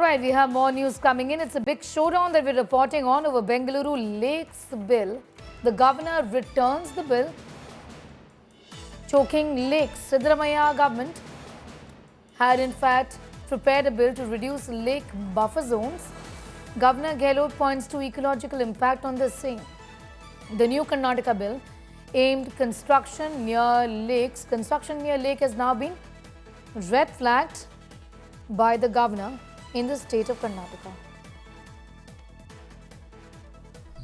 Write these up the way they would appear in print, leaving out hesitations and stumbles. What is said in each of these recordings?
right, we have more news coming in. It's a big showdown that we're reporting on over Bengaluru Lakes bill. The governor returns the bill, choking lakes. Siddaramaiah government had in fact prepared a bill to reduce lake buffer zones. Governor Gehlot points to ecological impact on this, saying the new Karnataka bill aimed construction near lakes. Construction near lake has now been red flagged by the governor in the state of Karnataka.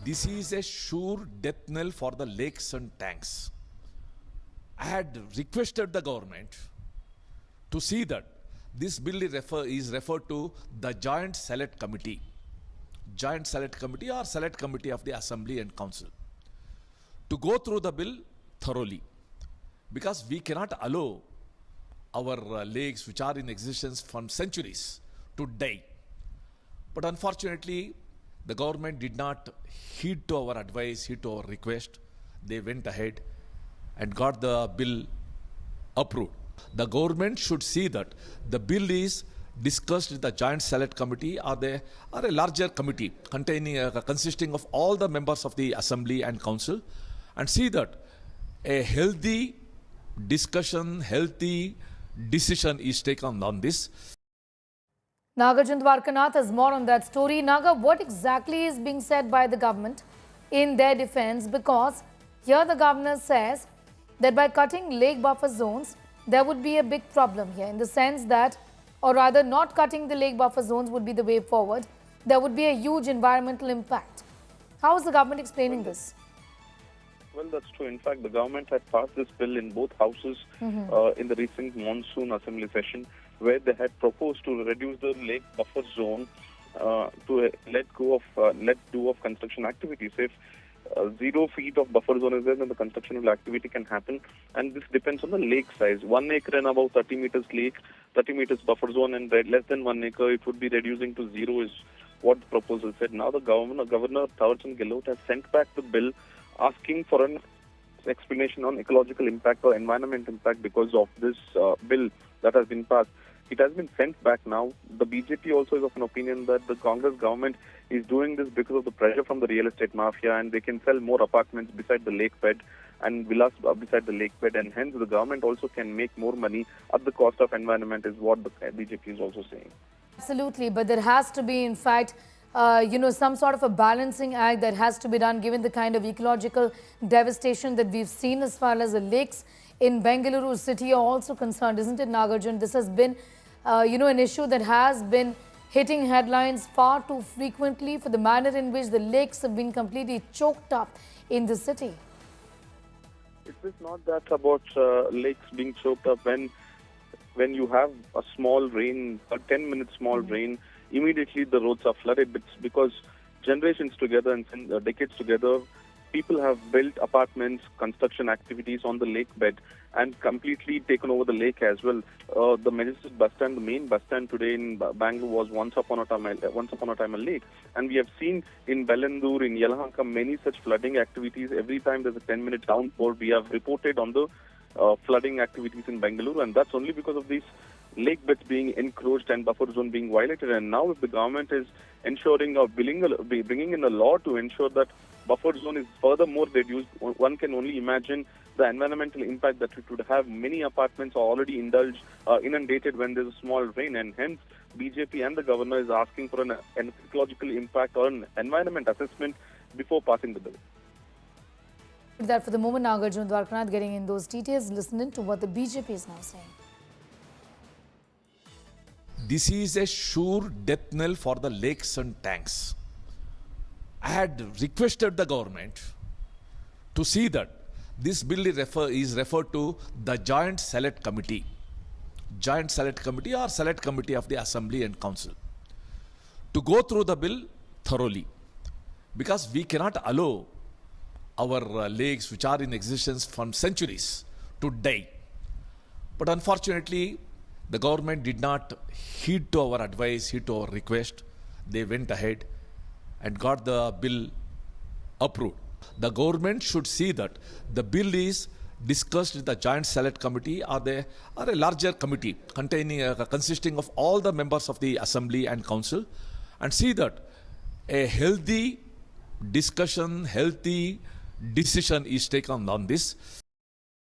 This is a sure death knell for the lakes and tanks. I had requested the government to see that this bill is referred to the Joint Select Committee. Joint Select Committee or Select Committee of the Assembly and Council to go through the bill thoroughly, because we cannot allow our lakes which are in existence for centuries to die. But unfortunately, the government did not heed to our advice, heed to our request. They went ahead and got the bill approved. The government should see that the bill is discussed in the Joint Select Committee or a larger committee consisting of all the members of the Assembly and Council, and see that a healthy discussion, healthy decision is taken on this. Nagarjun Dwarkanath has more on that story. Naga, what exactly is being said by the government in their defense? Because here the governor says that by cutting lake buffer zones, there would be a big problem here, in the sense that, or rather not cutting the lake buffer zones would be the way forward. There would be a huge environmental impact. How is the government explaining this? Well, that's true. In fact, the government had passed this bill in both houses in the recent monsoon assembly session, where they had proposed to reduce the lake buffer zone to let do of construction activities. If 0 feet of buffer zone is there, then the construction activity can happen, and this depends on the lake size. 1 acre and above 30 meters lake, 30 meters buffer zone, and less than 1 acre, it would be reducing to 0 is what the proposal said. Now the Governor Thaawarchand Gehlot has sent back the bill, asking for an explanation on ecological impact or environment impact because of this bill that has been passed. It has been sent back now. The BJP also is of an opinion that the Congress government is doing this because of the pressure from the real estate mafia, and they can sell more apartments beside the lake bed and villas beside the lake bed, and hence the government also can make more money at the cost of environment, is what the BJP is also saying. Absolutely, but there has to be, in fact, some sort of a balancing act that has to be done, given the kind of ecological devastation that we've seen as far as the lakes in Bengaluru city are also concerned, isn't it, Nagarjun? This has been, an issue that has been hitting headlines far too frequently for the manner in which the lakes have been completely choked up in the city. It is not that about lakes being choked up. When you have a small rain, a 10-minute small rain, immediately the roads are flooded. It's because generations together and decades together, people have built apartments, construction activities on the lake bed, and completely taken over the lake as well. The Majestic bus stand, the main bus stand today in Bangalore, was once upon a time a lake. And we have seen in Bengaluru, in Yelahanka, many such flooding activities. Every time there's a 10-minute downpour, we have reported on the flooding activities in Bengaluru, and that's only because of these lake beds being encroached and buffer zone being violated. And now if the government is ensuring or bringing in a law to ensure that buffer zone is furthermore reduced, one can only imagine the environmental impact that it would have. Many apartments are already inundated when there's a small rain, and hence BJP and the governor is asking for an ecological impact or an environment assessment before passing the bill. That for the moment, Nagarjun Dwarkanath getting in those details, listening to what the BJP is now saying. This is a sure death knell for the lakes and tanks. I had requested the government to see that this bill is referred to the Joint Select Committee. Joint Select Committee or Select Committee of the Assembly and Council to go through the bill thoroughly, because we cannot allow our lakes which are in existence for centuries to die. But unfortunately, the government did not heed to our advice, heed to our request. They went ahead and got the bill approved. The government should see that the bill is discussed with the joint select committee or a larger committee containing consisting of all the members of the assembly and council, and see that a healthy discussion, healthy decision is taken on this.